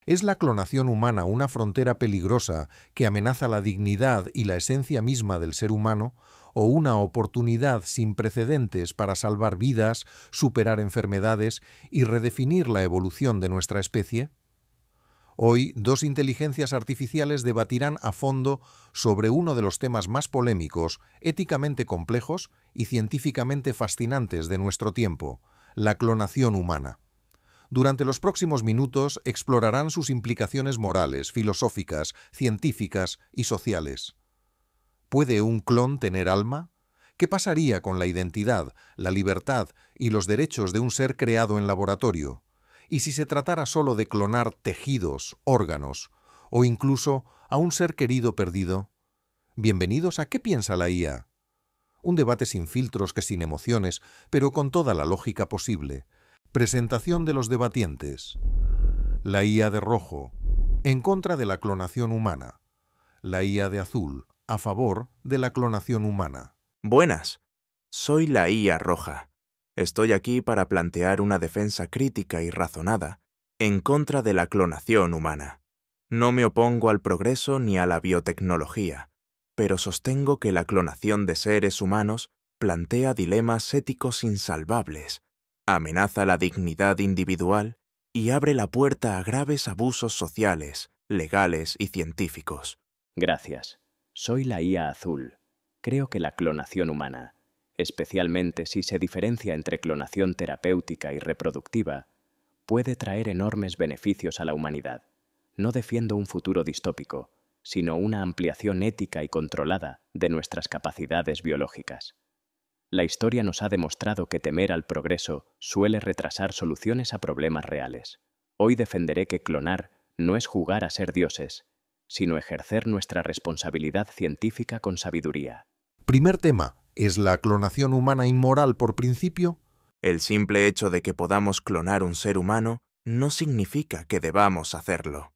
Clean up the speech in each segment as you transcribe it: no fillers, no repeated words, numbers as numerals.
¿Es la clonación humana una frontera peligrosa que amenaza la dignidad y la esencia misma del ser humano, o una oportunidad sin precedentes para salvar vidas, superar enfermedades y redefinir la evolución de nuestra especie? Hoy, dos inteligencias artificiales debatirán a fondo sobre uno de los temas más polémicos, éticamente complejos y científicamente fascinantes de nuestro tiempo: la clonación humana. Durante los próximos minutos explorarán sus implicaciones morales, filosóficas, científicas y sociales. ¿Puede un clon tener alma? ¿Qué pasaría con la identidad, la libertad y los derechos de un ser creado en laboratorio? ¿Y si se tratara solo de clonar tejidos, órganos, o incluso a un ser querido perdido? Bienvenidos a ¿Qué piensa la IA? Un debate sin filtros que sin emociones, pero con toda la lógica posible. Presentación de los debatientes. La IA de rojo, en contra de la clonación humana. La IA de azul, a favor de la clonación humana. Buenas, soy la IA roja. Estoy aquí para plantear una defensa crítica y razonada en contra de la clonación humana. No me opongo al progreso ni a la biotecnología, pero sostengo que la clonación de seres humanos plantea dilemas éticos insalvables, amenaza la dignidad individual y abre la puerta a graves abusos sociales, legales y científicos. Gracias. Soy la IA azul. Creo que la clonación humana, especialmente si se diferencia entre clonación terapéutica y reproductiva, puede traer enormes beneficios a la humanidad. No defiendo un futuro distópico, sino una ampliación ética y controlada de nuestras capacidades biológicas. La historia nos ha demostrado que temer al progreso suele retrasar soluciones a problemas reales. Hoy defenderé que clonar no es jugar a ser dioses, sino ejercer nuestra responsabilidad científica con sabiduría. Primer tema: ¿es la clonación humana inmoral por principio? El simple hecho de que podamos clonar un ser humano no significa que debamos hacerlo.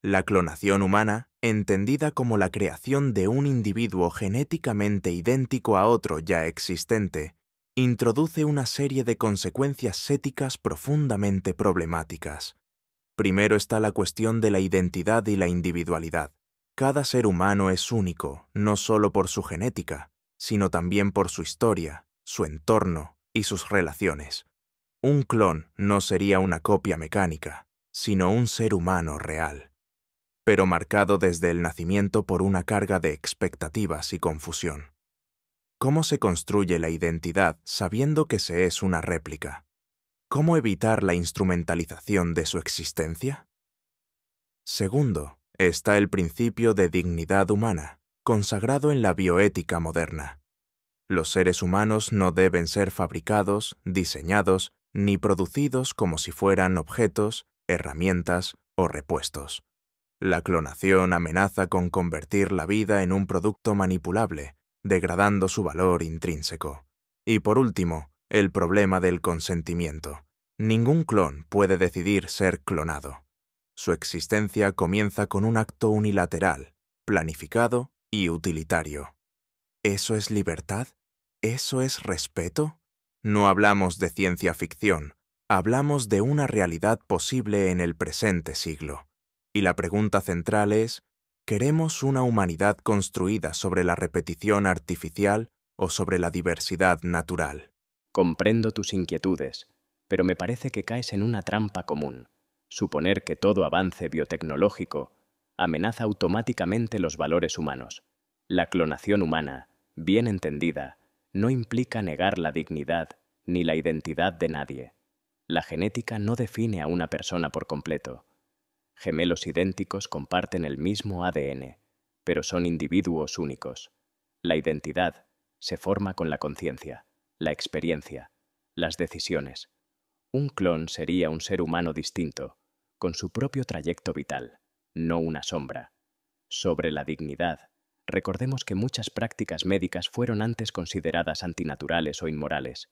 La clonación humana, entendida como la creación de un individuo genéticamente idéntico a otro ya existente, introduce una serie de consecuencias éticas profundamente problemáticas. Primero está la cuestión de la identidad y la individualidad. Cada ser humano es único, no solo por su genética, sino también por su historia, su entorno y sus relaciones. Un clon no sería una copia mecánica, sino un ser humano real, pero marcado desde el nacimiento por una carga de expectativas y confusión. ¿Cómo se construye la identidad sabiendo que se es una réplica? ¿Cómo evitar la instrumentalización de su existencia? Segundo, está el principio de dignidad humana, consagrado en la bioética moderna. Los seres humanos no deben ser fabricados, diseñados, ni producidos como si fueran objetos, herramientas o repuestos. La clonación amenaza con convertir la vida en un producto manipulable, degradando su valor intrínseco. Y por último, el problema del consentimiento. Ningún clon puede decidir ser clonado. Su existencia comienza con un acto unilateral, planificado y utilitario. ¿Eso es libertad? ¿Eso es respeto? No hablamos de ciencia ficción, hablamos de una realidad posible en el presente siglo. Y la pregunta central es, ¿queremos una humanidad construida sobre la repetición artificial o sobre la diversidad natural? Comprendo tus inquietudes, pero me parece que caes en una trampa común: suponer que todo avance biotecnológico amenaza automáticamente los valores humanos. La clonación humana, bien entendida, no implica negar la dignidad ni la identidad de nadie. La genética no define a una persona por completo. Gemelos idénticos comparten el mismo ADN, pero son individuos únicos. La identidad se forma con la conciencia, la experiencia, las decisiones. Un clon sería un ser humano distinto, con su propio trayecto vital, no una sombra. Sobre la dignidad, recordemos que muchas prácticas médicas fueron antes consideradas antinaturales o inmorales.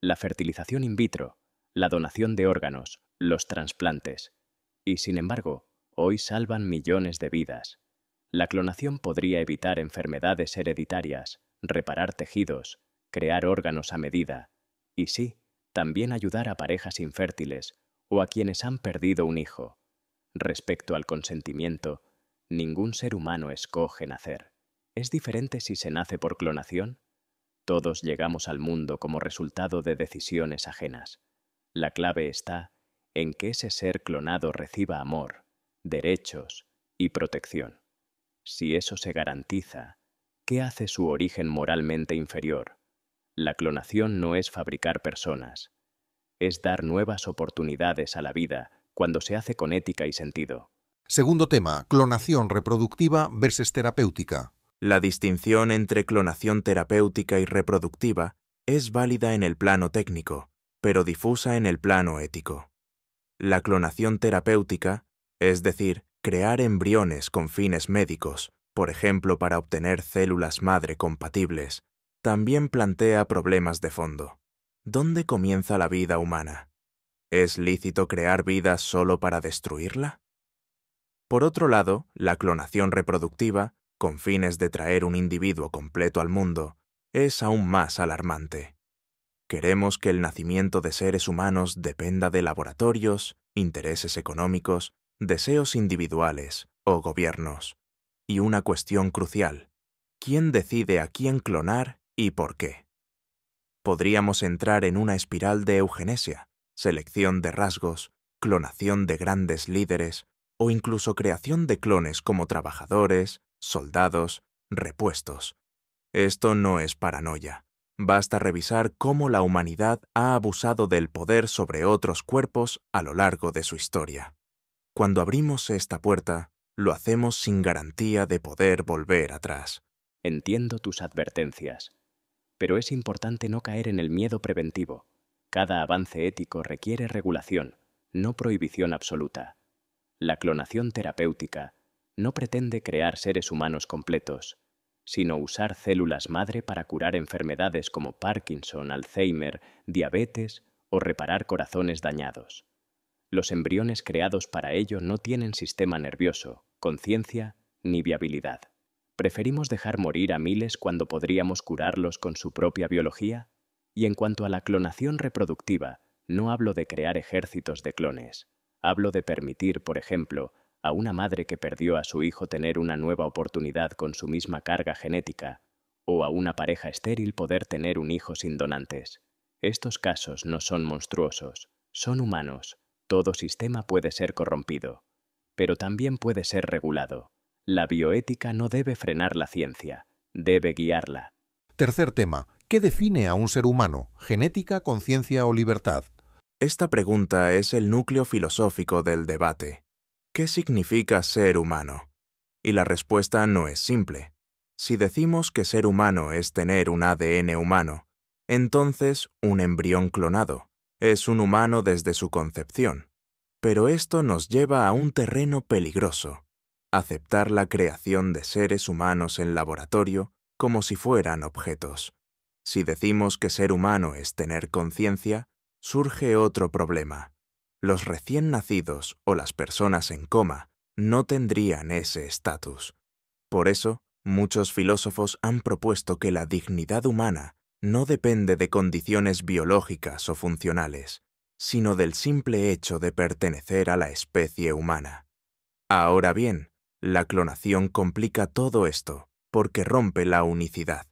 La fertilización in vitro, la donación de órganos, los trasplantes. Y, sin embargo, hoy salvan millones de vidas. La clonación podría evitar enfermedades hereditarias, reparar tejidos, crear órganos a medida, y sí, también ayudar a parejas infértiles o a quienes han perdido un hijo. Respecto al consentimiento, ningún ser humano escoge nacer. ¿Es diferente si se nace por clonación? Todos llegamos al mundo como resultado de decisiones ajenas. La clave está en que ese ser clonado reciba amor, derechos y protección. Si eso se garantiza, ¿qué hace su origen moralmente inferior? La clonación no es fabricar personas, es dar nuevas oportunidades a la vida cuando se hace con ética y sentido. Segundo tema, clonación reproductiva versus terapéutica. La distinción entre clonación terapéutica y reproductiva es válida en el plano técnico, pero difusa en el plano ético. La clonación terapéutica, es decir, crear embriones con fines médicos, por ejemplo para obtener células madre compatibles, también plantea problemas de fondo. ¿Dónde comienza la vida humana? ¿Es lícito crear vida solo para destruirla? Por otro lado, la clonación reproductiva, con fines de traer un individuo completo al mundo, es aún más alarmante. Queremos que el nacimiento de seres humanos dependa de laboratorios, intereses económicos, deseos individuales o gobiernos. Y una cuestión crucial: ¿quién decide a quién clonar y por qué? Podríamos entrar en una espiral de eugenesia, selección de rasgos, clonación de grandes líderes o incluso creación de clones como trabajadores, soldados, repuestos. Esto no es paranoia. Basta revisar cómo la humanidad ha abusado del poder sobre otros cuerpos a lo largo de su historia. Cuando abrimos esta puerta, lo hacemos sin garantía de poder volver atrás. Entiendo tus advertencias, pero es importante no caer en el miedo preventivo. Cada avance ético requiere regulación, no prohibición absoluta. La clonación terapéutica no pretende crear seres humanos completos, sino usar células madre para curar enfermedades como Parkinson, Alzheimer, diabetes o reparar corazones dañados. Los embriones creados para ello no tienen sistema nervioso, conciencia ni viabilidad. ¿Preferimos dejar morir a miles cuando podríamos curarlos con su propia biología? Y en cuanto a la clonación reproductiva, no hablo de crear ejércitos de clones. Hablo de permitir, por ejemplo, a una madre que perdió a su hijo tener una nueva oportunidad con su misma carga genética, o a una pareja estéril poder tener un hijo sin donantes. Estos casos no son monstruosos, son humanos. Todo sistema puede ser corrompido, pero también puede ser regulado. La bioética no debe frenar la ciencia, debe guiarla. Tercer tema, ¿qué define a un ser humano? ¿Genética, conciencia o libertad? Esta pregunta es el núcleo filosófico del debate. ¿Qué significa ser humano? Y la respuesta no es simple. Si decimos que ser humano es tener un ADN humano, entonces un embrión clonado es un humano desde su concepción. Pero esto nos lleva a un terreno peligroso: aceptar la creación de seres humanos en laboratorio como si fueran objetos. Si decimos que ser humano es tener conciencia, surge otro problema. Los recién nacidos o las personas en coma no tendrían ese estatus. Por eso, muchos filósofos han propuesto que la dignidad humana no depende de condiciones biológicas o funcionales, sino del simple hecho de pertenecer a la especie humana. Ahora bien, la clonación complica todo esto porque rompe la unicidad.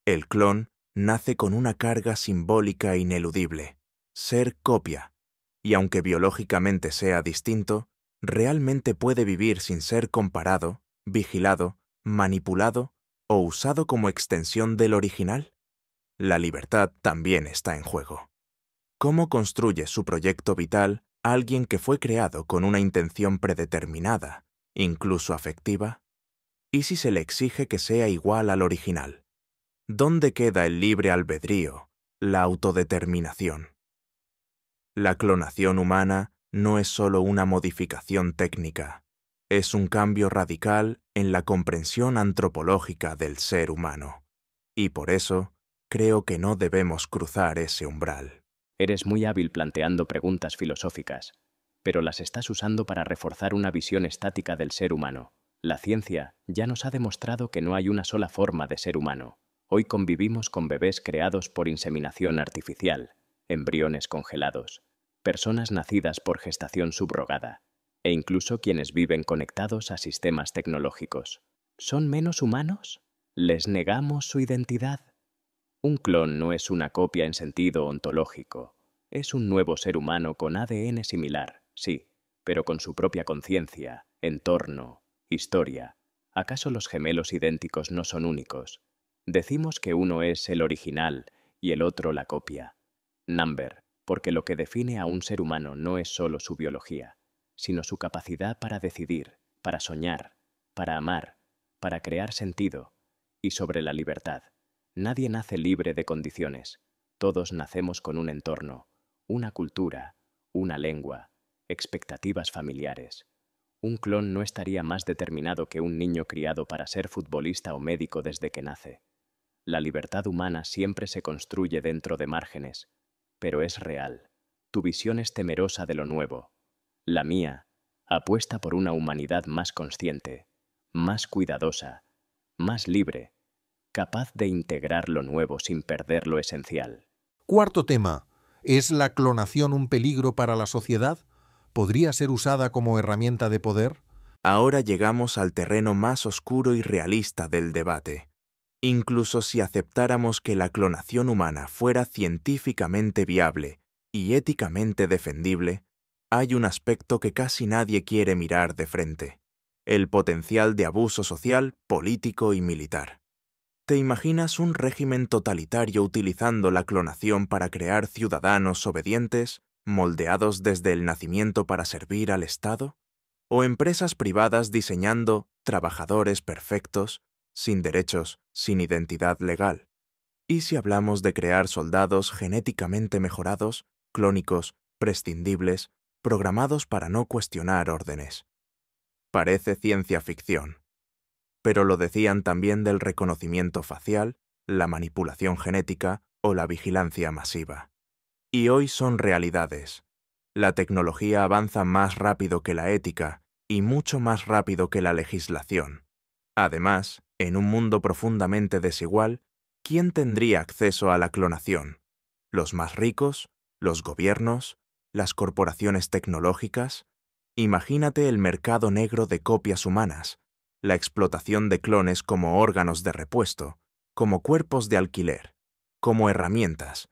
El clon nace con una carga simbólica ineludible: ser copia, y aunque biológicamente sea distinto, realmente puede vivir sin ser comparado, vigilado, manipulado o usado como extensión del original. La libertad también está en juego. ¿Cómo construye su proyecto vital alguien que fue creado con una intención predeterminada, incluso afectiva? ¿Y si se le exige que sea igual al original? ¿Dónde queda el libre albedrío, la autodeterminación? La clonación humana no es solo una modificación técnica, es un cambio radical en la comprensión antropológica del ser humano. Y por eso, creo que no debemos cruzar ese umbral. Eres muy hábil planteando preguntas filosóficas, pero las estás usando para reforzar una visión estática del ser humano. La ciencia ya nos ha demostrado que no hay una sola forma de ser humano. Hoy convivimos con bebés creados por inseminación artificial, embriones congelados, personas nacidas por gestación subrogada. e incluso quienes viven conectados a sistemas tecnológicos. ¿Son menos humanos? ¿Les negamos su identidad? Un clon no es una copia en sentido ontológico. Es un nuevo ser humano con ADN similar, sí, pero con su propia conciencia, entorno, historia. ¿Acaso los gemelos idénticos no son únicos? Decimos que uno es el original y el otro la copia. Number, porque lo que define a un ser humano no es solo su biología, sino su capacidad para decidir, para soñar, para amar, para crear sentido, y sobre la libertad. Nadie nace libre de condiciones. Todos nacemos con un entorno, una cultura, una lengua, expectativas familiares. Un clon no estaría más determinado que un niño criado para ser futbolista o médico desde que nace. La libertad humana siempre se construye dentro de márgenes, pero es real. Tu visión es temerosa de lo nuevo. La mía apuesta por una humanidad más consciente, más cuidadosa, más libre, capaz de integrar lo nuevo sin perder lo esencial. Cuarto tema. ¿Es la clonación un peligro para la sociedad? ¿Podría ser usada como herramienta de poder? Ahora llegamos al terreno más oscuro y realista del debate. Incluso si aceptáramos que la clonación humana fuera científicamente viable y éticamente defendible, hay un aspecto que casi nadie quiere mirar de frente: el potencial de abuso social, político y militar. ¿Te imaginas un régimen totalitario utilizando la clonación para crear ciudadanos obedientes, moldeados desde el nacimiento para servir al Estado? ¿O empresas privadas diseñando trabajadores perfectos, sin derechos, sin identidad legal? ¿Y si hablamos de crear soldados genéticamente mejorados, clónicos, prescindibles, programados para no cuestionar órdenes? Parece ciencia ficción. Pero lo decían también del reconocimiento facial, la manipulación genética o la vigilancia masiva. Y hoy son realidades. La tecnología avanza más rápido que la ética y mucho más rápido que la legislación. Además, en un mundo profundamente desigual, ¿quién tendría acceso a la clonación? ¿Los más ricos? ¿Los gobiernos? ¿Las corporaciones tecnológicas? Imagínate el mercado negro de copias humanas, la explotación de clones como órganos de repuesto, como cuerpos de alquiler, como herramientas.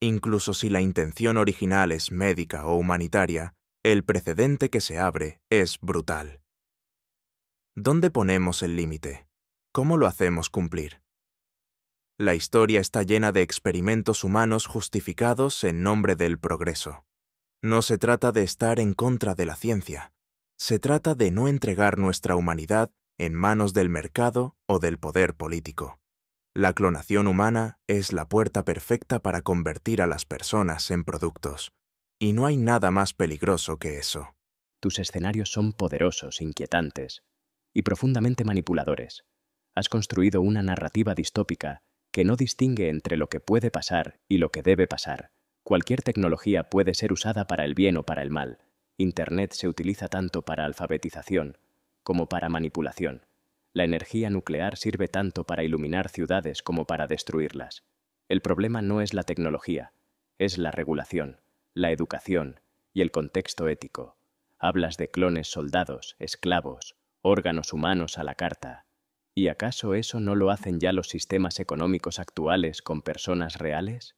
Incluso si la intención original es médica o humanitaria, el precedente que se abre es brutal. ¿Dónde ponemos el límite? ¿Cómo lo hacemos cumplir? La historia está llena de experimentos humanos justificados en nombre del progreso. No se trata de estar en contra de la ciencia. Se trata de no entregar nuestra humanidad en manos del mercado o del poder político. La clonación humana es la puerta perfecta para convertir a las personas en productos. Y no hay nada más peligroso que eso. Tus escenarios son poderosos, inquietantes y profundamente manipuladores. Has construido una narrativa distópica que no distingue entre lo que puede pasar y lo que debe pasar. Cualquier tecnología puede ser usada para el bien o para el mal. Internet se utiliza tanto para alfabetización como para manipulación. La energía nuclear sirve tanto para iluminar ciudades como para destruirlas. El problema no es la tecnología, es la regulación, la educación y el contexto ético. Hablas de clones soldados, esclavos, órganos humanos a la carta. ¿Y acaso eso no lo hacen ya los sistemas económicos actuales con personas reales?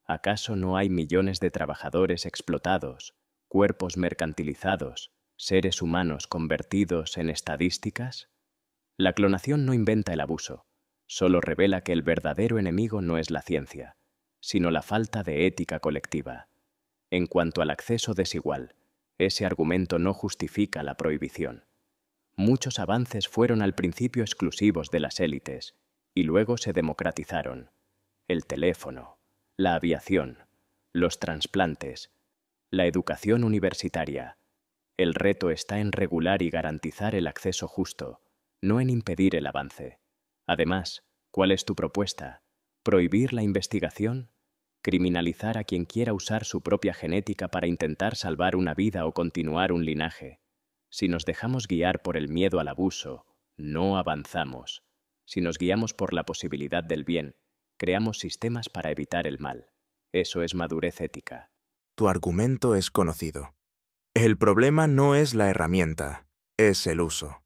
¿Acaso no hay millones de trabajadores explotados, cuerpos mercantilizados, seres humanos convertidos en estadísticas? La clonación no inventa el abuso, solo revela que el verdadero enemigo no es la ciencia, sino la falta de ética colectiva. En cuanto al acceso desigual, ese argumento no justifica la prohibición. Muchos avances fueron al principio exclusivos de las élites y luego se democratizaron. El teléfono, la aviación, los trasplantes, la educación universitaria. El reto está en regular y garantizar el acceso justo, no en impedir el avance. Además, ¿cuál es tu propuesta? ¿Prohibir la investigación? ¿Criminalizar a quien quiera usar su propia genética para intentar salvar una vida o continuar un linaje? Si nos dejamos guiar por el miedo al abuso, no avanzamos. Si nos guiamos por la posibilidad del bien, creamos sistemas para evitar el mal. Eso es madurez ética. Tu argumento es conocido. El problema no es la herramienta, es el uso.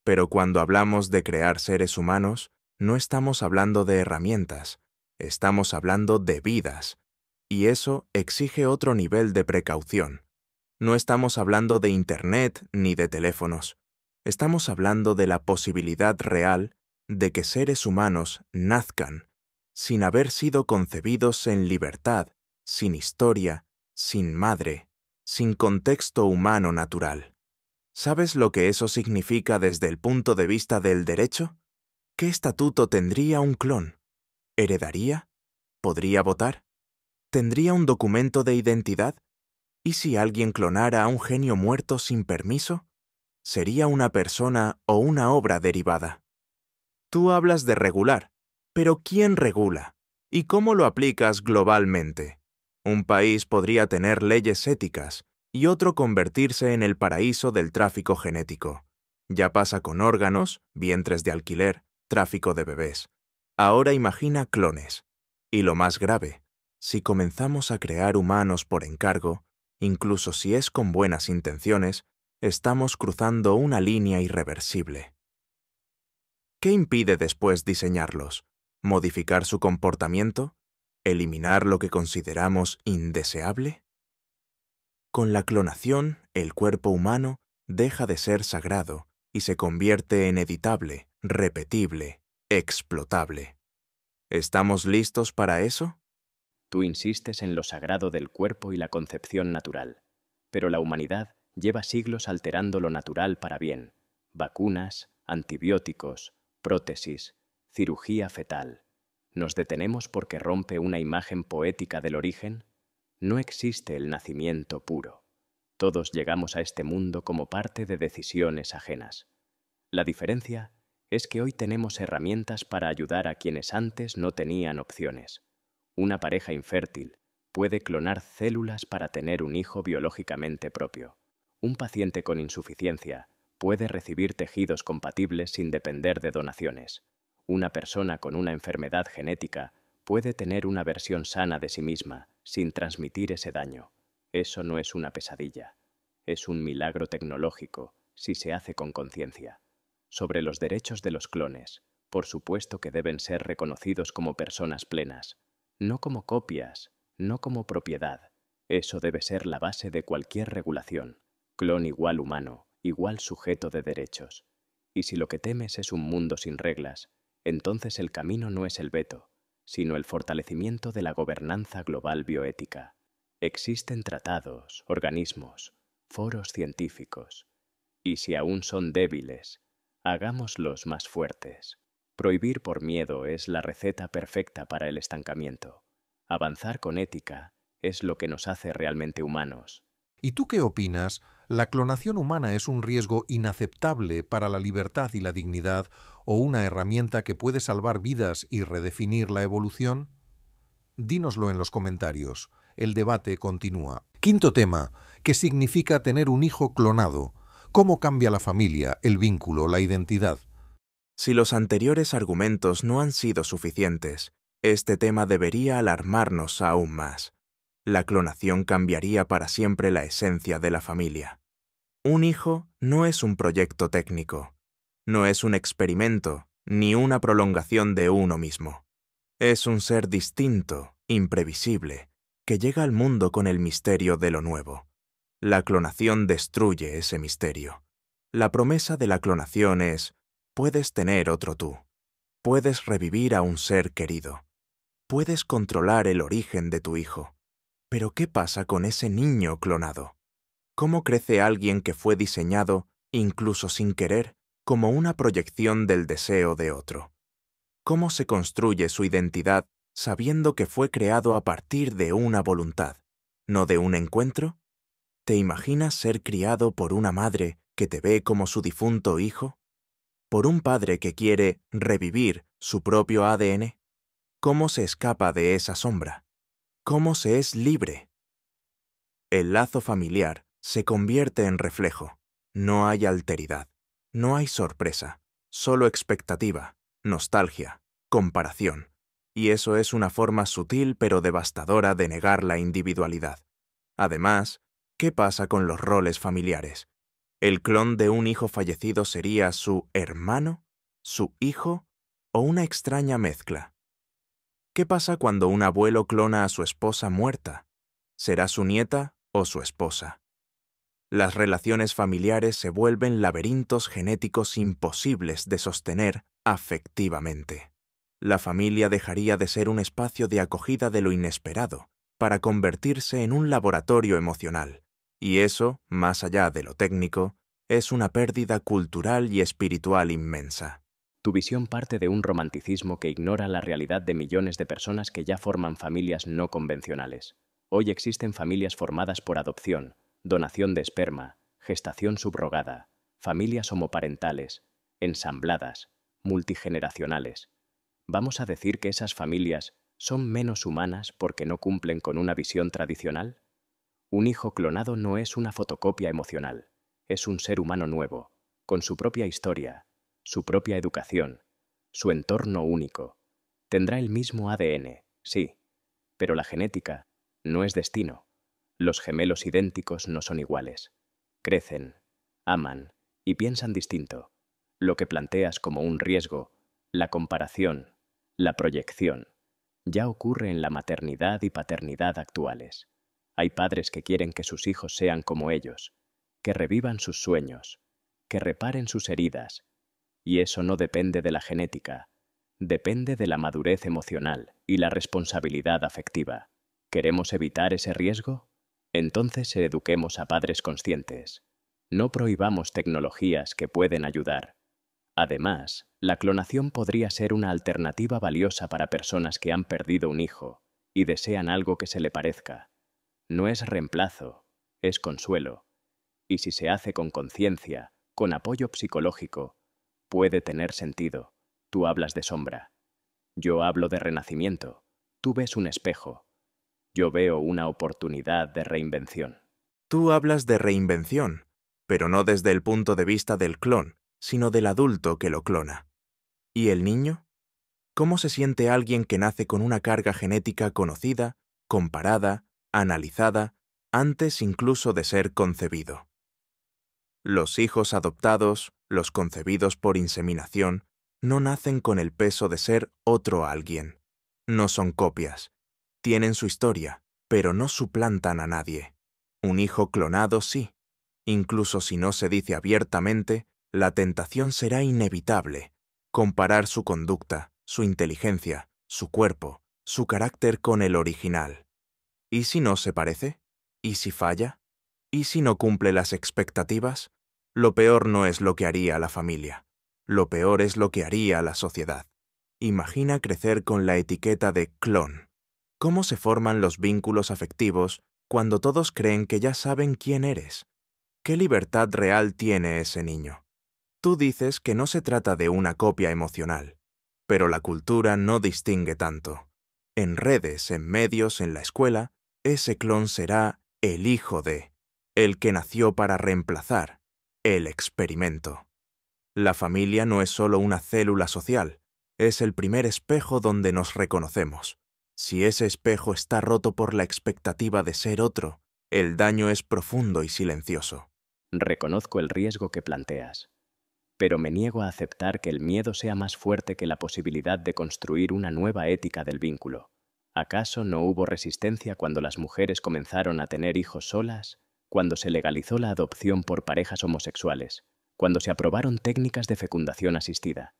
Pero cuando hablamos de crear seres humanos, no estamos hablando de herramientas, estamos hablando de vidas. Y eso exige otro nivel de precaución. No estamos hablando de Internet ni de teléfonos. Estamos hablando de la posibilidad real de que seres humanos nazcan sin haber sido concebidos en libertad, sin historia, sin madre, sin contexto humano natural. ¿Sabes lo que eso significa desde el punto de vista del derecho? ¿Qué estatuto tendría un clon? ¿Heredaría? ¿Podría votar? ¿Tendría un documento de identidad? ¿Y si alguien clonara a un genio muerto sin permiso? ¿Sería una persona o una obra derivada? Tú hablas de regular, pero ¿quién regula? ¿Y cómo lo aplicas globalmente? Un país podría tener leyes éticas y otro convertirse en el paraíso del tráfico genético. Ya pasa con órganos, vientres de alquiler, tráfico de bebés. Ahora imagina clones. Y lo más grave, si comenzamos a crear humanos por encargo, incluso si es con buenas intenciones, estamos cruzando una línea irreversible. ¿Qué impide después diseñarlos? ¿Modificar su comportamiento? ¿Eliminar lo que consideramos indeseable? Con la clonación, el cuerpo humano deja de ser sagrado y se convierte en editable, repetible, explotable. ¿Estamos listos para eso? Tú insistes en lo sagrado del cuerpo y la concepción natural, pero la humanidad lleva siglos alterando lo natural para bien. Vacunas, antibióticos, prótesis, cirugía fetal. ¿Nos detenemos porque rompe una imagen poética del origen? No existe el nacimiento puro. Todos llegamos a este mundo como parte de decisiones ajenas. La diferencia es que hoy tenemos herramientas para ayudar a quienes antes no tenían opciones. Una pareja infértil puede clonar células para tener un hijo biológicamente propio. Un paciente con insuficiencia puede recibir tejidos compatibles sin depender de donaciones. Una persona con una enfermedad genética puede tener una versión sana de sí misma sin transmitir ese daño. Eso no es una pesadilla. Es un milagro tecnológico si se hace con conciencia. Sobre los derechos de los clones, por supuesto que deben ser reconocidos como personas plenas, no como copias, no como propiedad. Eso debe ser la base de cualquier regulación. Clon igual humano, igual sujeto de derechos. Y si lo que temes es un mundo sin reglas, entonces el camino no es el veto, sino el fortalecimiento de la gobernanza global bioética. Existen tratados, organismos, foros científicos. Y si aún son débiles, hagámoslos más fuertes. Prohibir por miedo es la receta perfecta para el estancamiento. Avanzar con ética es lo que nos hace realmente humanos. ¿Y tú qué opinas? ¿La clonación humana es un riesgo inaceptable para la libertad y la dignidad o una herramienta que puede salvar vidas y redefinir la evolución? Dínoslo en los comentarios. El debate continúa. Quinto tema. ¿Qué significa tener un hijo clonado? ¿Cómo cambia la familia, el vínculo, la identidad? Si los anteriores argumentos no han sido suficientes, este tema debería alarmarnos aún más. La clonación cambiaría para siempre la esencia de la familia. Un hijo no es un proyecto técnico, no es un experimento, ni una prolongación de uno mismo. Es un ser distinto, imprevisible, que llega al mundo con el misterio de lo nuevo. La clonación destruye ese misterio. La promesa de la clonación es: puedes tener otro tú, puedes revivir a un ser querido, puedes controlar el origen de tu hijo. Pero ¿qué pasa con ese niño clonado? ¿Cómo crece alguien que fue diseñado, incluso sin querer, como una proyección del deseo de otro? ¿Cómo se construye su identidad sabiendo que fue creado a partir de una voluntad, no de un encuentro? ¿Te imaginas ser criado por una madre que te ve como su difunto hijo? ¿Por un padre que quiere revivir su propio ADN? ¿Cómo se escapa de esa sombra? ¿Cómo se es libre? El lazo familiar se convierte en reflejo. No hay alteridad, no hay sorpresa, solo expectativa, nostalgia, comparación. Y eso es una forma sutil pero devastadora de negar la individualidad. Además, ¿Qué pasa con los roles familiares? ¿El clon de un hijo fallecido sería su hermano, su hijo o una extraña mezcla? ¿Qué pasa cuando un abuelo clona a su esposa muerta? ¿Será su nieta o su esposa? Las relaciones familiares se vuelven laberintos genéticos imposibles de sostener afectivamente. La familia dejaría de ser un espacio de acogida de lo inesperado para convertirse en un laboratorio emocional. Y eso, más allá de lo técnico, es una pérdida cultural y espiritual inmensa. Tu visión parte de un romanticismo que ignora la realidad de millones de personas que ya forman familias no convencionales. Hoy existen familias formadas por adopción, donación de esperma, gestación subrogada, familias homoparentales, ensambladas, multigeneracionales. ¿Vamos a decir que esas familias son menos humanas porque no cumplen con una visión tradicional? Un hijo clonado no es una fotocopia emocional, es un ser humano nuevo, con su propia historia, su propia educación, su entorno único. Tendrá el mismo ADN, sí, pero la genética no es destino. Los gemelos idénticos no son iguales. Crecen, aman y piensan distinto. Lo que planteas como un riesgo, la comparación, la proyección, ya ocurre en la maternidad y paternidad actuales. Hay padres que quieren que sus hijos sean como ellos, que revivan sus sueños, que reparen sus heridas. Y eso no depende de la genética, depende de la madurez emocional y la responsabilidad afectiva. ¿Queremos evitar ese riesgo? Entonces eduquemos a padres conscientes. No prohibamos tecnologías que pueden ayudar. Además, la clonación podría ser una alternativa valiosa para personas que han perdido un hijo y desean algo que se le parezca. No es reemplazo, es consuelo. Y si se hace con conciencia, con apoyo psicológico, puede tener sentido. Tú hablas de sombra. Yo hablo de renacimiento. Tú ves un espejo. Yo veo una oportunidad de reinvención. Tú hablas de reinvención, pero no desde el punto de vista del clon, sino del adulto que lo clona. ¿Y el niño? ¿Cómo se siente alguien que nace con una carga genética conocida, comparada, analizada, antes incluso de ser concebido? Los hijos adoptados, los concebidos por inseminación, no nacen con el peso de ser otro alguien. No son copias. Tienen su historia, pero no suplantan a nadie. Un hijo clonado sí. Incluso si no se dice abiertamente, la tentación será inevitable. Comparar su conducta, su inteligencia, su cuerpo, su carácter con el original. ¿Y si no se parece? ¿Y si falla? ¿Y si no cumple las expectativas? Lo peor no es lo que haría la familia. Lo peor es lo que haría la sociedad. Imagina crecer con la etiqueta de clon. ¿Cómo se forman los vínculos afectivos cuando todos creen que ya saben quién eres? ¿Qué libertad real tiene ese niño? Tú dices que no se trata de una copia emocional, pero la cultura no distingue tanto. En redes, en medios, en la escuela, ese clon será el hijo de, el que nació para reemplazar, el experimento. La familia no es solo una célula social, es el primer espejo donde nos reconocemos. Si ese espejo está roto por la expectativa de ser otro, el daño es profundo y silencioso. Reconozco el riesgo que planteas, pero me niego a aceptar que el miedo sea más fuerte que la posibilidad de construir una nueva ética del vínculo. ¿Acaso no hubo resistencia cuando las mujeres comenzaron a tener hijos solas? Cuando se legalizó la adopción por parejas homosexuales, cuando se aprobaron técnicas de fecundación asistida.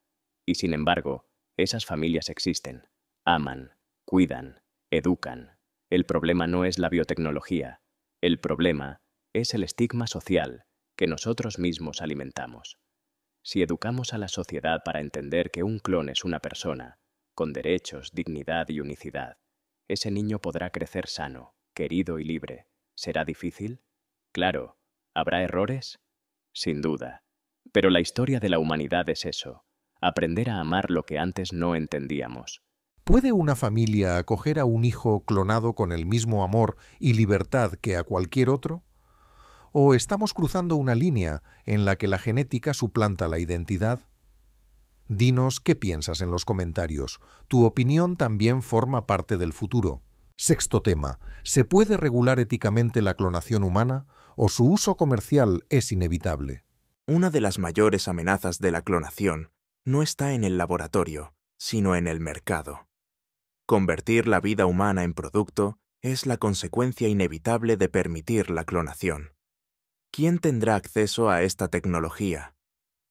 Y sin embargo, esas familias existen, aman, cuidan, educan. El problema no es la biotecnología, el problema es el estigma social que nosotros mismos alimentamos. Si educamos a la sociedad para entender que un clon es una persona, con derechos, dignidad y unicidad, ese niño podrá crecer sano, querido y libre. ¿Será difícil? Claro. ¿Habrá errores? Sin duda. Pero la historia de la humanidad es eso, aprender a amar lo que antes no entendíamos. ¿Puede una familia acoger a un hijo clonado con el mismo amor y libertad que a cualquier otro? ¿O estamos cruzando una línea en la que la genética suplanta la identidad? Dinos qué piensas en los comentarios. Tu opinión también forma parte del futuro. Sexto tema. ¿Se puede regular éticamente la clonación humana o su uso comercial es inevitable? Una de las mayores amenazas de la clonación no está en el laboratorio, sino en el mercado. Convertir la vida humana en producto es la consecuencia inevitable de permitir la clonación. ¿Quién tendrá acceso a esta tecnología?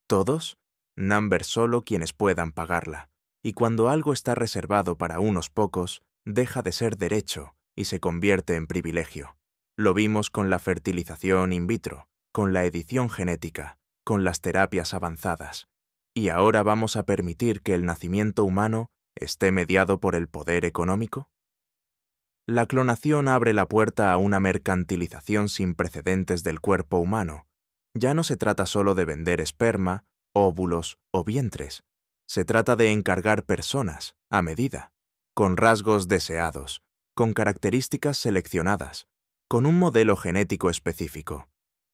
¿Todos? Number solo quienes puedan pagarla. Y cuando algo está reservado para unos pocos, deja de ser derecho y se convierte en privilegio. Lo vimos con la fertilización in vitro, con la edición genética, con las terapias avanzadas. ¿Y ahora vamos a permitir que el nacimiento humano esté mediado por el poder económico? La clonación abre la puerta a una mercantilización sin precedentes del cuerpo humano. Ya no se trata solo de vender esperma, óvulos o vientres. Se trata de encargar personas, a medida, con rasgos deseados, con características seleccionadas, con un modelo genético específico.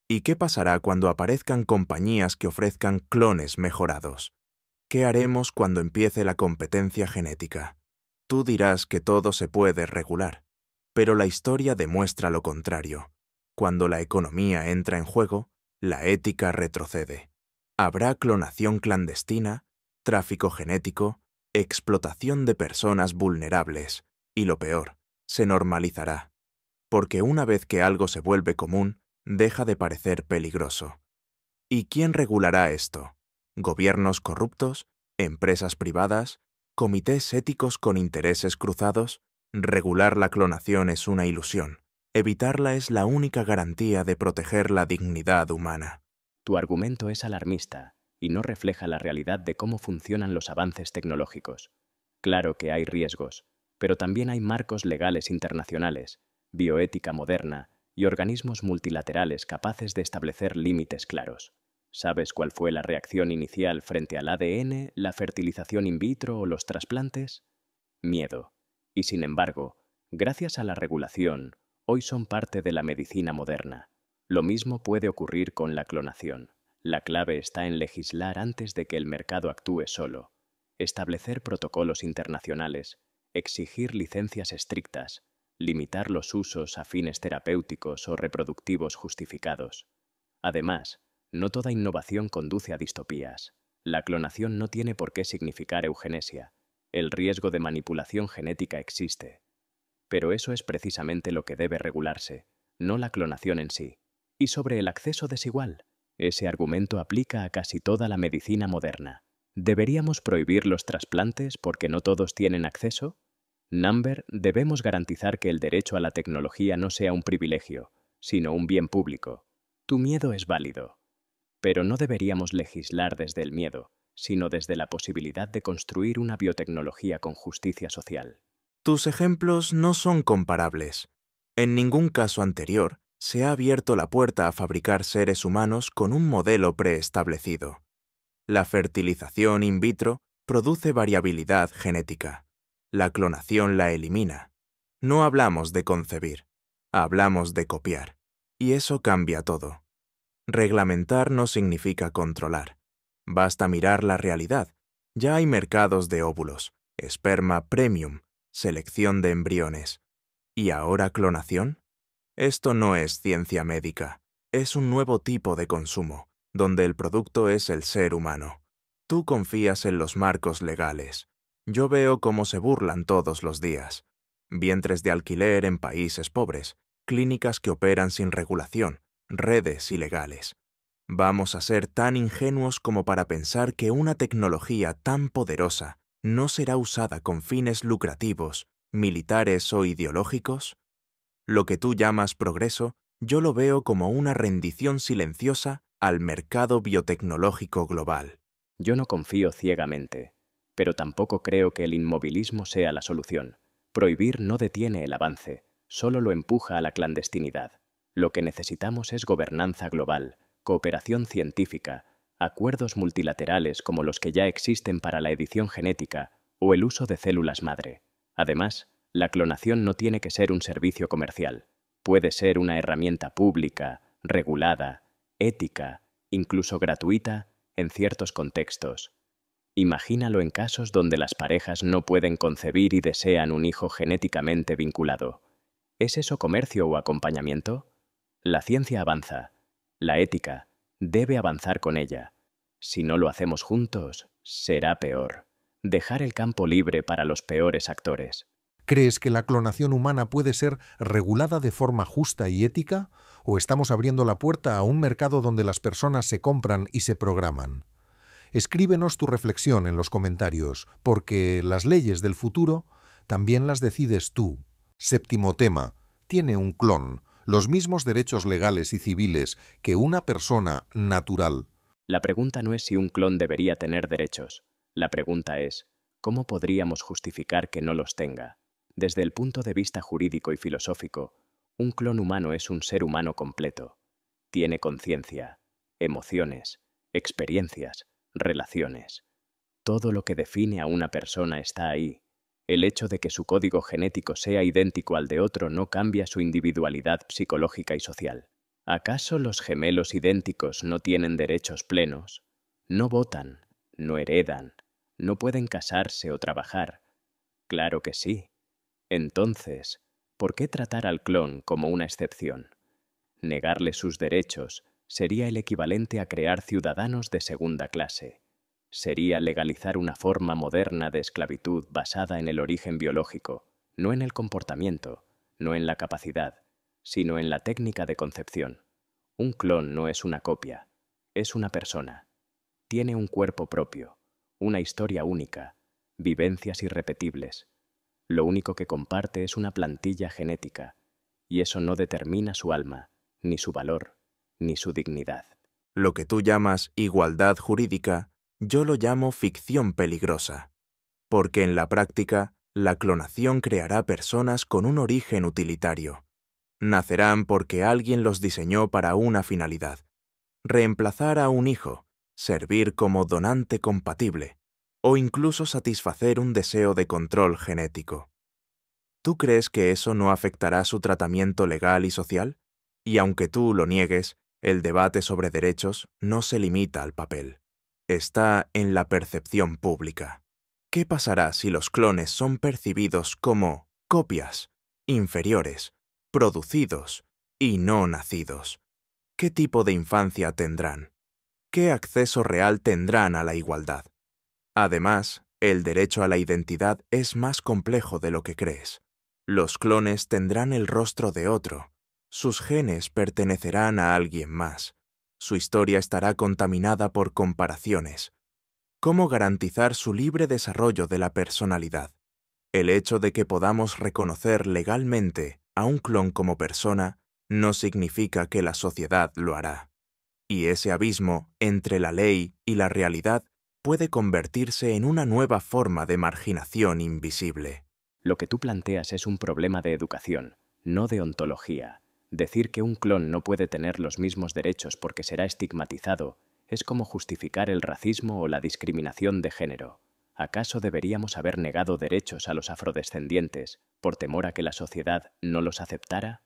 ¿Y qué pasará cuando aparezcan compañías que ofrezcan clones mejorados? ¿Qué haremos cuando empiece la competencia genética? Tú dirás que todo se puede regular, pero la historia demuestra lo contrario. Cuando la economía entra en juego, la ética retrocede. Habrá clonación clandestina, tráfico genético, explotación de personas vulnerables, y lo peor, se normalizará. Porque una vez que algo se vuelve común, deja de parecer peligroso. ¿Y quién regulará esto? ¿Gobiernos corruptos? ¿Empresas privadas? ¿Comités éticos con intereses cruzados? Regular la clonación es una ilusión. Evitarla es la única garantía de proteger la dignidad humana. Tu argumento es alarmista y no refleja la realidad de cómo funcionan los avances tecnológicos. Claro que hay riesgos, pero también hay marcos legales internacionales, bioética moderna y organismos multilaterales capaces de establecer límites claros. ¿Sabes cuál fue la reacción inicial frente al ADN, la fertilización in vitro o los trasplantes? Miedo. Y sin embargo, gracias a la regulación, hoy son parte de la medicina moderna. Lo mismo puede ocurrir con la clonación. La clave está en legislar antes de que el mercado actúe solo, establecer protocolos internacionales, exigir licencias estrictas, limitar los usos a fines terapéuticos o reproductivos justificados. Además, no toda innovación conduce a distopías. La clonación no tiene por qué significar eugenesia. El riesgo de manipulación genética existe. Pero eso es precisamente lo que debe regularse, no la clonación en sí. Y sobre el acceso desigual, ese argumento aplica a casi toda la medicina moderna. ¿Deberíamos prohibir los trasplantes porque no todos tienen acceso? Number, debemos garantizar que el derecho a la tecnología no sea un privilegio, sino un bien público. Tu miedo es válido. Pero no deberíamos legislar desde el miedo, sino desde la posibilidad de construir una biotecnología con justicia social. Tus ejemplos no son comparables. En ningún caso anterior se ha abierto la puerta a fabricar seres humanos con un modelo preestablecido. La fertilización in vitro produce variabilidad genética. La clonación la elimina. No hablamos de concebir, hablamos de copiar. Y eso cambia todo. Reglamentar no significa controlar. Basta mirar la realidad. Ya hay mercados de óvulos, esperma premium, selección de embriones. ¿Y ahora clonación? Esto no es ciencia médica. Es un nuevo tipo de consumo, donde el producto es el ser humano. Tú confías en los marcos legales. Yo veo cómo se burlan todos los días. Vientres de alquiler en países pobres, clínicas que operan sin regulación, redes ilegales. ¿Vamos a ser tan ingenuos como para pensar que una tecnología tan poderosa no será usada con fines lucrativos, militares o ideológicos? Lo que tú llamas progreso, yo lo veo como una rendición silenciosa al mercado biotecnológico global. Yo no confío ciegamente, pero tampoco creo que el inmovilismo sea la solución. Prohibir no detiene el avance, solo lo empuja a la clandestinidad. Lo que necesitamos es gobernanza global, cooperación científica, acuerdos multilaterales como los que ya existen para la edición genética o el uso de células madre. Además, la clonación no tiene que ser un servicio comercial. Puede ser una herramienta pública, regulada, ética, incluso gratuita en ciertos contextos. Imagínalo en casos donde las parejas no pueden concebir y desean un hijo genéticamente vinculado. ¿Es eso comercio o acompañamiento? La ciencia avanza. La ética debe avanzar con ella. Si no lo hacemos juntos, será peor. Dejar el campo libre para los peores actores. ¿Crees que la clonación humana puede ser regulada de forma justa y ética? ¿O estamos abriendo la puerta a un mercado donde las personas se compran y se programan? Escríbenos tu reflexión en los comentarios, porque las leyes del futuro también las decides tú. Séptimo tema. Tiene un clon los mismos derechos legales y civiles que una persona natural. La pregunta no es si un clon debería tener derechos. La pregunta es, ¿cómo podríamos justificar que no los tenga? Desde el punto de vista jurídico y filosófico, un clon humano es un ser humano completo. Tiene conciencia, emociones, experiencias, relaciones. Todo lo que define a una persona está ahí. El hecho de que su código genético sea idéntico al de otro no cambia su individualidad psicológica y social. ¿Acaso los gemelos idénticos no tienen derechos plenos? No votan, no heredan, no pueden casarse o trabajar. Claro que sí. Entonces, ¿por qué tratar al clon como una excepción? Negarle sus derechos sería el equivalente a crear ciudadanos de segunda clase. Sería legalizar una forma moderna de esclavitud basada en el origen biológico, no en el comportamiento, no en la capacidad, sino en la técnica de concepción. Un clon no es una copia, es una persona. Tiene un cuerpo propio, una historia única, vivencias irrepetibles. Lo único que comparte es una plantilla genética, y eso no determina su alma, ni su valor, ni su dignidad. Lo que tú llamas igualdad jurídica, yo lo llamo ficción peligrosa, porque en la práctica, la clonación creará personas con un origen utilitario. Nacerán porque alguien los diseñó para una finalidad: reemplazar a un hijo, servir como donante compatible, o incluso satisfacer un deseo de control genético. ¿Tú crees que eso no afectará su tratamiento legal y social? Y aunque tú lo niegues, el debate sobre derechos no se limita al papel. Está en la percepción pública. ¿Qué pasará si los clones son percibidos como copias, inferiores, producidos y no nacidos? ¿Qué tipo de infancia tendrán? ¿Qué acceso real tendrán a la igualdad? Además, el derecho a la identidad es más complejo de lo que crees. Los clones tendrán el rostro de otro. Sus genes pertenecerán a alguien más. Su historia estará contaminada por comparaciones. ¿Cómo garantizar su libre desarrollo de la personalidad? El hecho de que podamos reconocer legalmente a un clon como persona no significa que la sociedad lo hará. Y ese abismo entre la ley y la realidad puede convertirse en una nueva forma de marginación invisible. Lo que tú planteas es un problema de educación, no de ontología. Decir que un clon no puede tener los mismos derechos porque será estigmatizado es como justificar el racismo o la discriminación de género. ¿Acaso deberíamos haber negado derechos a los afrodescendientes por temor a que la sociedad no los aceptara?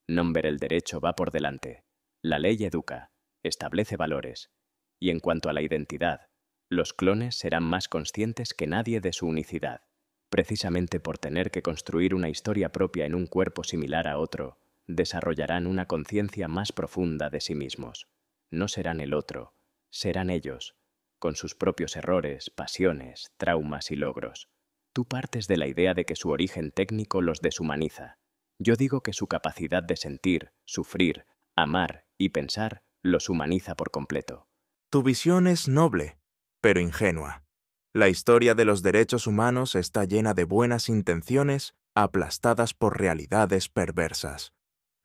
Nombre el derecho va por delante. La ley educa, establece valores. Y en cuanto a la identidad, los clones serán más conscientes que nadie de su unicidad. Precisamente por tener que construir una historia propia en un cuerpo similar a otro, desarrollarán una conciencia más profunda de sí mismos. No serán el otro, serán ellos, con sus propios errores, pasiones, traumas y logros. Tú partes de la idea de que su origen técnico los deshumaniza. Yo digo que su capacidad de sentir, sufrir, amar y pensar los humaniza por completo. Tu visión es noble, pero ingenua. La historia de los derechos humanos está llena de buenas intenciones aplastadas por realidades perversas.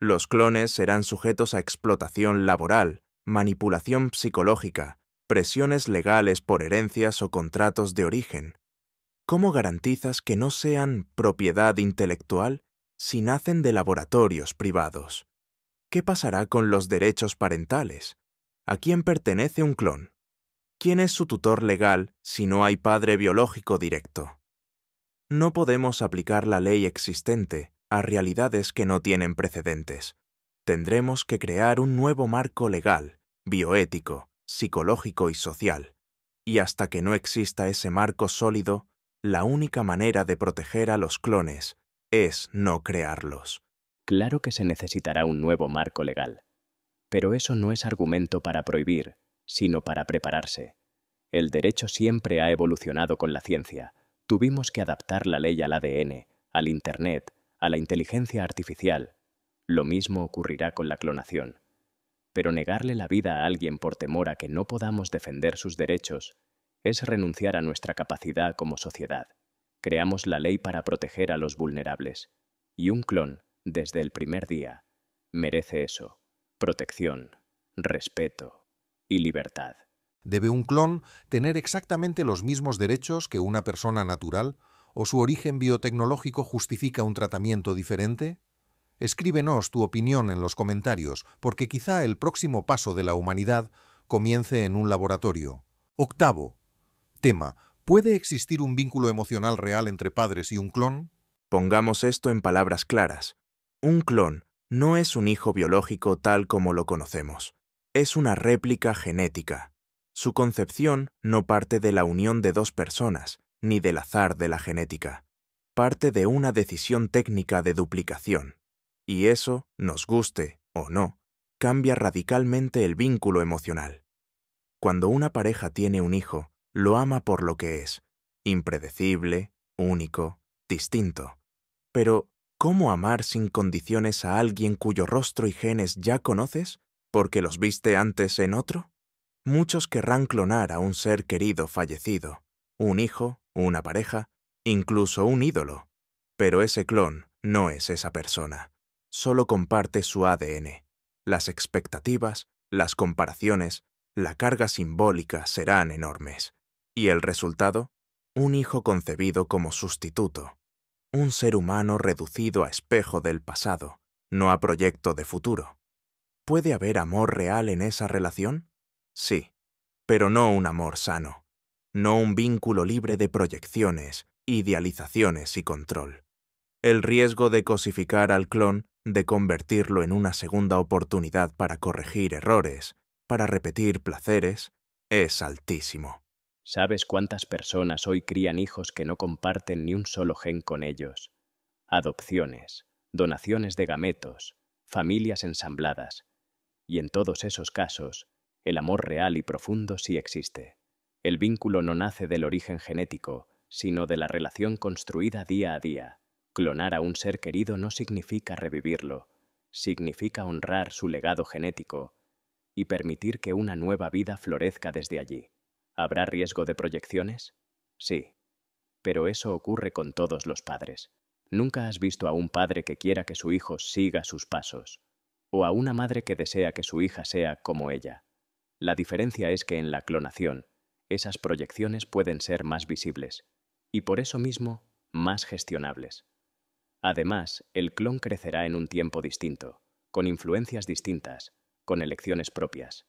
Los clones serán sujetos a explotación laboral, manipulación psicológica, presiones legales por herencias o contratos de origen. ¿Cómo garantizas que no sean propiedad intelectual si nacen de laboratorios privados? ¿Qué pasará con los derechos parentales? ¿A quién pertenece un clon? ¿Quién es su tutor legal si no hay padre biológico directo? No podemos aplicar la ley existente a realidades que no tienen precedentes. Tendremos que crear un nuevo marco legal, bioético, psicológico y social. Y hasta que no exista ese marco sólido, la única manera de proteger a los clones es no crearlos. Claro que se necesitará un nuevo marco legal. Pero eso no es argumento para prohibir, sino para prepararse. El derecho siempre ha evolucionado con la ciencia. Tuvimos que adaptar la ley al ADN, al Internet, a la inteligencia artificial. Lo mismo ocurrirá con la clonación. Pero negarle la vida a alguien por temor a que no podamos defender sus derechos es renunciar a nuestra capacidad como sociedad. Creamos la ley para proteger a los vulnerables. Y un clon, desde el primer día, merece eso: protección, respeto y libertad. ¿Debe un clon tener exactamente los mismos derechos que una persona natural? ¿O su origen biotecnológico justifica un tratamiento diferente? Escríbenos tu opinión en los comentarios, porque quizá el próximo paso de la humanidad comience en un laboratorio. Octavo. Tema: ¿puede existir un vínculo emocional real entre padres y un clon? Pongamos esto en palabras claras. Un clon no es un hijo biológico tal como lo conocemos. Es una réplica genética. Su concepción no parte de la unión de dos personas, ni del azar de la genética. Parte de una decisión técnica de duplicación. Y eso, nos guste o no, cambia radicalmente el vínculo emocional. Cuando una pareja tiene un hijo, lo ama por lo que es: impredecible, único, distinto. Pero, ¿cómo amar sin condiciones a alguien cuyo rostro y genes ya conoces, porque los viste antes en otro? Muchos querrán clonar a un ser querido fallecido, un hijo, una pareja, incluso un ídolo. Pero ese clon no es esa persona. Solo comparte su ADN. Las expectativas, las comparaciones, la carga simbólica serán enormes. ¿Y el resultado? Un hijo concebido como sustituto. Un ser humano reducido a espejo del pasado, no a proyecto de futuro. ¿Puede haber amor real en esa relación? Sí, pero no un amor sano. No un vínculo libre de proyecciones, idealizaciones y control. El riesgo de cosificar al clon, de convertirlo en una segunda oportunidad para corregir errores, para repetir placeres, es altísimo. ¿Sabes cuántas personas hoy crían hijos que no comparten ni un solo gen con ellos? Adopciones, donaciones de gametos, familias ensambladas. Y en todos esos casos, el amor real y profundo sí existe. El vínculo no nace del origen genético, sino de la relación construida día a día. Clonar a un ser querido no significa revivirlo, significa honrar su legado genético y permitir que una nueva vida florezca desde allí. ¿Habrá riesgo de proyecciones? Sí, pero eso ocurre con todos los padres. Nunca has visto a un padre que quiera que su hijo siga sus pasos, o a una madre que desea que su hija sea como ella. La diferencia es que en la clonación, esas proyecciones pueden ser más visibles, y por eso mismo, más gestionables. Además, el clon crecerá en un tiempo distinto, con influencias distintas, con elecciones propias.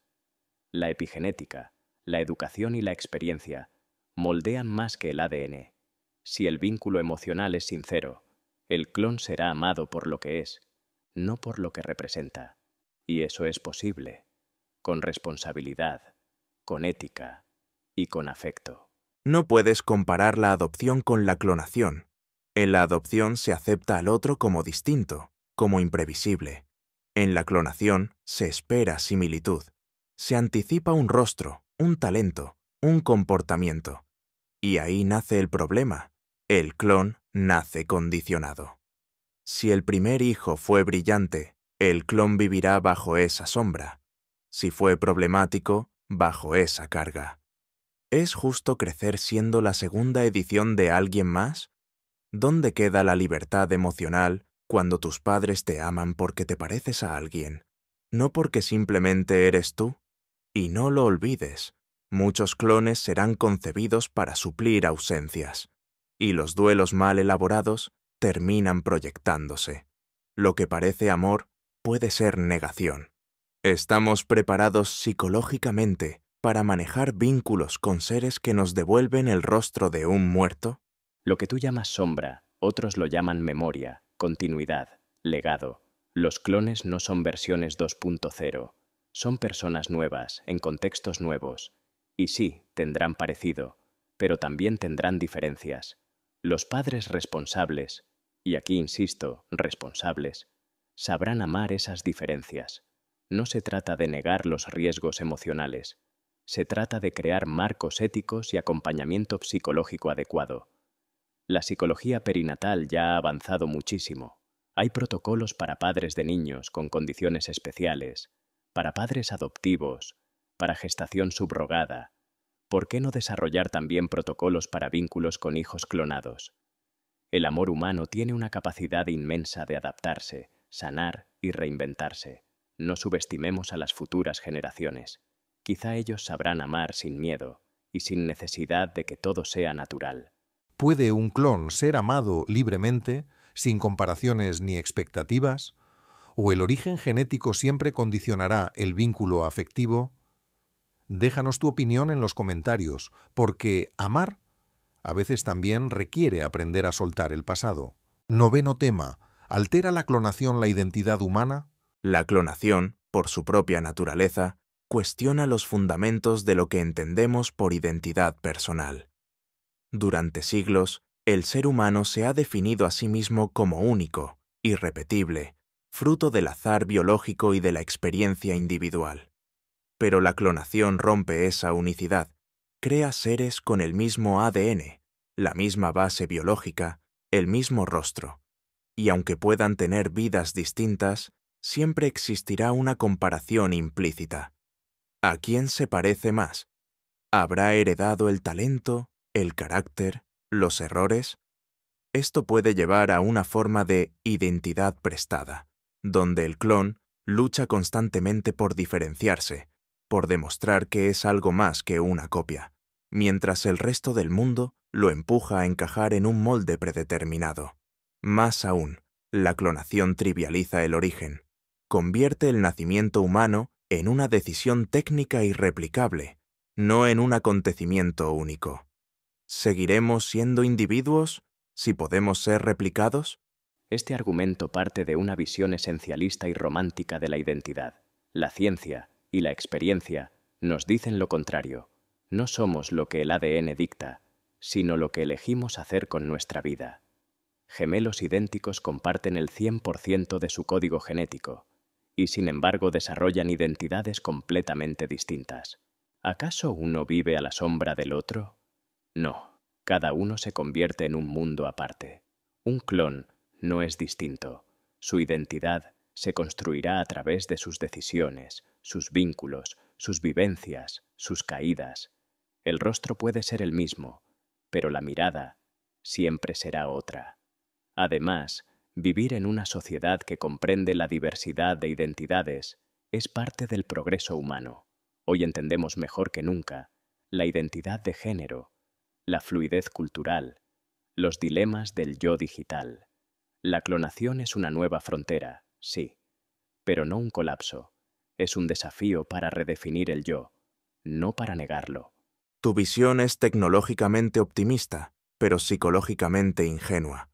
La epigenética, la educación y la experiencia moldean más que el ADN. Si el vínculo emocional es sincero, el clon será amado por lo que es, no por lo que representa. Y eso es posible, con responsabilidad, con ética y con afecto. No puedes comparar la adopción con la clonación. En la adopción se acepta al otro como distinto, como imprevisible. En la clonación se espera similitud. Se anticipa un rostro, un talento, un comportamiento. Y ahí nace el problema. El clon nace condicionado. Si el primer hijo fue brillante, el clon vivirá bajo esa sombra. Si fue problemático, bajo esa carga. ¿Es justo crecer siendo la segunda edición de alguien más? ¿Dónde queda la libertad emocional cuando tus padres te aman porque te pareces a alguien, no porque simplemente eres tú? Y no lo olvides, muchos clones serán concebidos para suplir ausencias, y los duelos mal elaborados terminan proyectándose. Lo que parece amor puede ser negación. ¿Estamos preparados psicológicamente para manejar vínculos con seres que nos devuelven el rostro de un muerto? Lo que tú llamas sombra, otros lo llaman memoria, continuidad, legado. Los clones no son versiones 2.0, son personas nuevas, en contextos nuevos, Y sí, tendrán parecido, pero también tendrán diferencias. Los padres responsables, y aquí insisto, responsables, sabrán amar esas diferencias. No se trata de negar los riesgos emocionales. Se trata de crear marcos éticos y acompañamiento psicológico adecuado. La psicología perinatal ya ha avanzado muchísimo. Hay protocolos para padres de niños con condiciones especiales, para padres adoptivos, para gestación subrogada. ¿Por qué no desarrollar también protocolos para vínculos con hijos clonados? El amor humano tiene una capacidad inmensa de adaptarse, sanar y reinventarse. No subestimemos a las futuras generaciones. Quizá ellos sabrán amar sin miedo y sin necesidad de que todo sea natural. ¿Puede un clon ser amado libremente, sin comparaciones ni expectativas? ¿O el origen genético siempre condicionará el vínculo afectivo? Déjanos tu opinión en los comentarios, porque amar a veces también requiere aprender a soltar el pasado. Noveno tema. ¿Altera la clonación la identidad humana? La clonación, por su propia naturaleza, cuestiona los fundamentos de lo que entendemos por identidad personal. Durante siglos, el ser humano se ha definido a sí mismo como único, irrepetible, fruto del azar biológico y de la experiencia individual. Pero la clonación rompe esa unicidad, crea seres con el mismo ADN, la misma base biológica, el mismo rostro. Y aunque puedan tener vidas distintas, siempre existirá una comparación implícita. ¿A quién se parece más? ¿Habrá heredado el talento, el carácter, los errores? Esto puede llevar a una forma de identidad prestada, donde el clon lucha constantemente por diferenciarse, por demostrar que es algo más que una copia, mientras el resto del mundo lo empuja a encajar en un molde predeterminado. Más aún, la clonación trivializa el origen, convierte el nacimiento humano en una decisión técnica irreplicable, no en un acontecimiento único. ¿Seguiremos siendo individuos si podemos ser replicados? Este argumento parte de una visión esencialista y romántica de la identidad. La ciencia y la experiencia nos dicen lo contrario. No somos lo que el ADN dicta, sino lo que elegimos hacer con nuestra vida. Gemelos idénticos comparten el 100% de su código genético, y sin embargo desarrollan identidades completamente distintas. ¿Acaso uno vive a la sombra del otro? No, cada uno se convierte en un mundo aparte. Un clon no es distinto. Su identidad se construirá a través de sus decisiones, sus vínculos, sus vivencias, sus caídas. El rostro puede ser el mismo, pero la mirada siempre será otra. Además, vivir en una sociedad que comprende la diversidad de identidades es parte del progreso humano. Hoy entendemos mejor que nunca la identidad de género, la fluidez cultural, los dilemas del yo digital. La clonación es una nueva frontera, sí, pero no un colapso. Es un desafío para redefinir el yo, no para negarlo. Tu visión es tecnológicamente optimista, pero psicológicamente ingenua.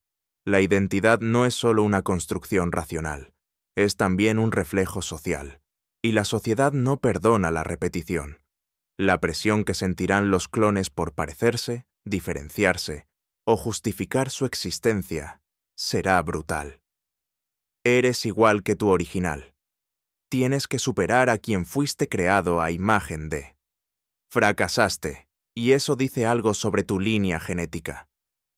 La identidad no es solo una construcción racional, es también un reflejo social. Y la sociedad no perdona la repetición. La presión que sentirán los clones por parecerse, diferenciarse o justificar su existencia será brutal. Eres igual que tu original. Tienes que superar a quien fuiste creado a imagen de. Fracasaste, y eso dice algo sobre tu línea genética.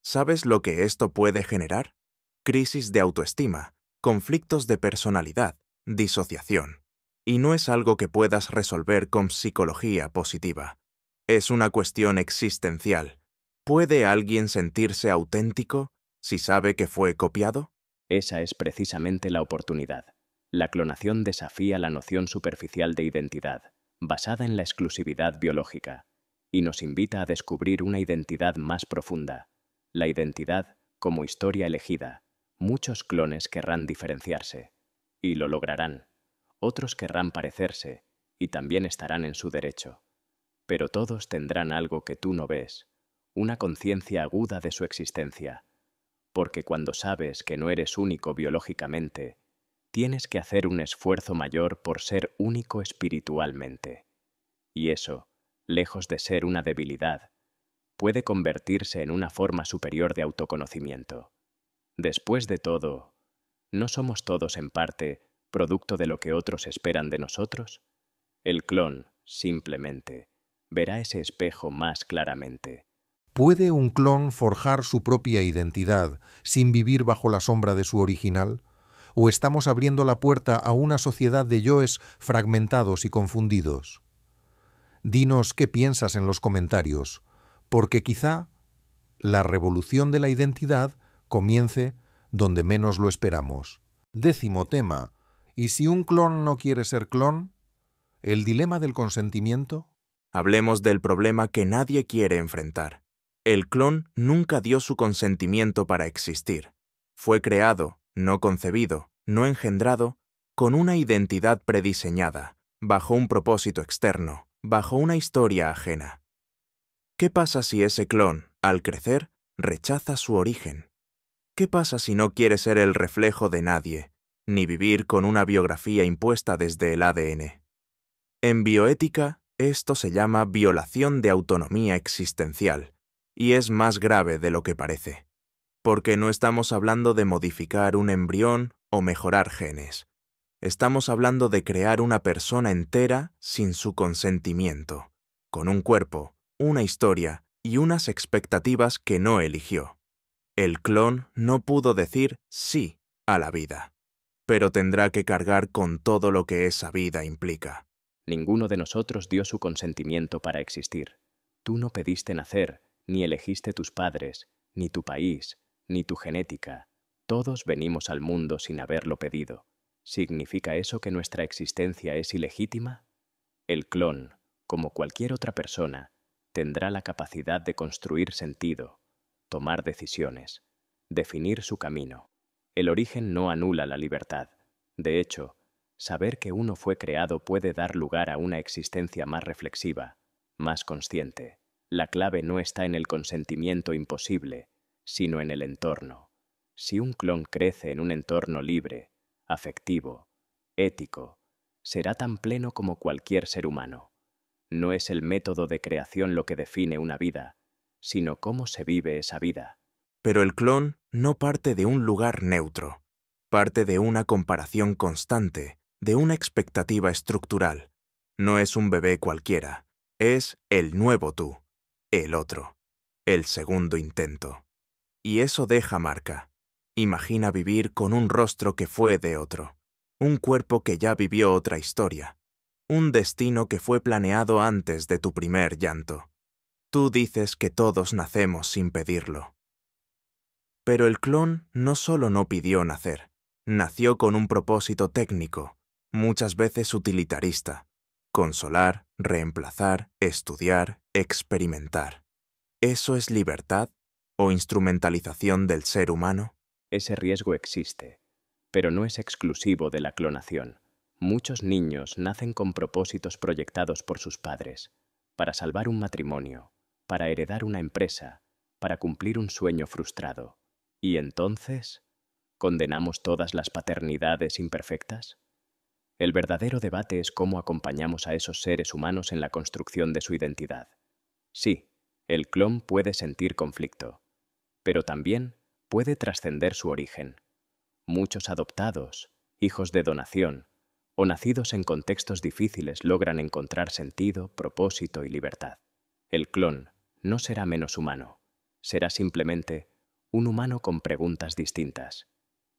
¿Sabes lo que esto puede generar? Crisis de autoestima, conflictos de personalidad, disociación. Y no es algo que puedas resolver con psicología positiva. Es una cuestión existencial. ¿Puede alguien sentirse auténtico si sabe que fue copiado? Esa es precisamente la oportunidad. La clonación desafía la noción superficial de identidad, basada en la exclusividad biológica, y nos invita a descubrir una identidad más profunda. La identidad como historia elegida. Muchos clones querrán diferenciarse, y lo lograrán. Otros querrán parecerse, y también estarán en su derecho. Pero todos tendrán algo que tú no ves, una conciencia aguda de su existencia. Porque cuando sabes que no eres único biológicamente, tienes que hacer un esfuerzo mayor por ser único espiritualmente. Y eso lejos de ser una debilidad, puede convertirse en una forma superior de autoconocimiento. Después de todo, ¿no somos todos en parte producto de lo que otros esperan de nosotros? El clon, simplemente, verá ese espejo más claramente. ¿Puede un clon forjar su propia identidad sin vivir bajo la sombra de su original? ¿O estamos abriendo la puerta a una sociedad de yoes fragmentados y confundidos? Dinos qué piensas en los comentarios, porque quizá la revolución de la identidad comience donde menos lo esperamos. 10º tema. ¿Y si un clon no quiere ser clon? ¿El dilema del consentimiento? Hablemos del problema que nadie quiere enfrentar. El clon nunca dio su consentimiento para existir. Fue creado, no concebido, no engendrado, con una identidad prediseñada, bajo un propósito externo, bajo una historia ajena. ¿Qué pasa si ese clon, al crecer, rechaza su origen? ¿Qué pasa si no quiere ser el reflejo de nadie, ni vivir con una biografía impuesta desde el ADN? En bioética, esto se llama violación de autonomía existencial, y es más grave de lo que parece, porque no estamos hablando de modificar un embrión o mejorar genes. Estamos hablando de crear una persona entera sin su consentimiento, con un cuerpo, una historia y unas expectativas que no eligió. El clon no pudo decir sí a la vida, pero tendrá que cargar con todo lo que esa vida implica. Ninguno de nosotros dio su consentimiento para existir. Tú no pediste nacer, ni elegiste tus padres, ni tu país, ni tu genética. Todos venimos al mundo sin haberlo pedido. ¿Significa eso que nuestra existencia es ilegítima? El clon, como cualquier otra persona, tendrá la capacidad de construir sentido, tomar decisiones, definir su camino. El origen no anula la libertad. De hecho, saber que uno fue creado puede dar lugar a una existencia más reflexiva, más consciente. La clave no está en el consentimiento imposible, sino en el entorno. Si un clon crece en un entorno libre, afectivo, ético, será tan pleno como cualquier ser humano. No es el método de creación lo que define una vida, sino cómo se vive esa vida. Pero el clon no parte de un lugar neutro, parte de una comparación constante, de una expectativa estructural. No es un bebé cualquiera, es el nuevo tú, el otro, el segundo intento. Y eso deja marca. Imagina vivir con un rostro que fue de otro, un cuerpo que ya vivió otra historia, un destino que fue planeado antes de tu primer llanto. Tú dices que todos nacemos sin pedirlo. Pero el clon no solo no pidió nacer, nació con un propósito técnico, muchas veces utilitarista: consolar, reemplazar, estudiar, experimentar. ¿Eso es libertad o instrumentalización del ser humano? Ese riesgo existe, pero no es exclusivo de la clonación. Muchos niños nacen con propósitos proyectados por sus padres, para salvar un matrimonio, para heredar una empresa, para cumplir un sueño frustrado. ¿Y entonces, condenamos todas las paternidades imperfectas? El verdadero debate es cómo acompañamos a esos seres humanos en la construcción de su identidad. Sí, el clon puede sentir conflicto, pero también puede trascender su origen. Muchos adoptados, hijos de donación, o nacidos en contextos difíciles logran encontrar sentido, propósito y libertad. El clon no será menos humano, será simplemente un humano con preguntas distintas.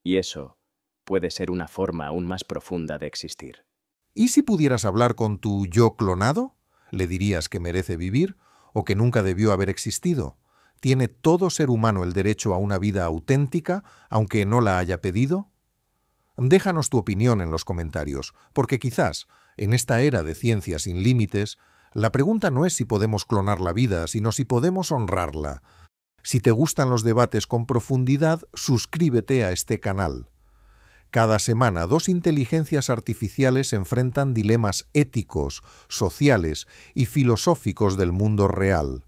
Y eso puede ser una forma aún más profunda de existir. ¿Y si pudieras hablar con tu yo clonado? ¿Le dirías que merece vivir o que nunca debió haber existido? ¿Tiene todo ser humano el derecho a una vida auténtica, aunque no la haya pedido? Déjanos tu opinión en los comentarios, porque quizás, en esta era de ciencia sin límites, la pregunta no es si podemos clonar la vida, sino si podemos honrarla. Si te gustan los debates con profundidad, suscríbete a este canal. Cada semana, 2 inteligencias artificiales enfrentan dilemas éticos, sociales y filosóficos del mundo real.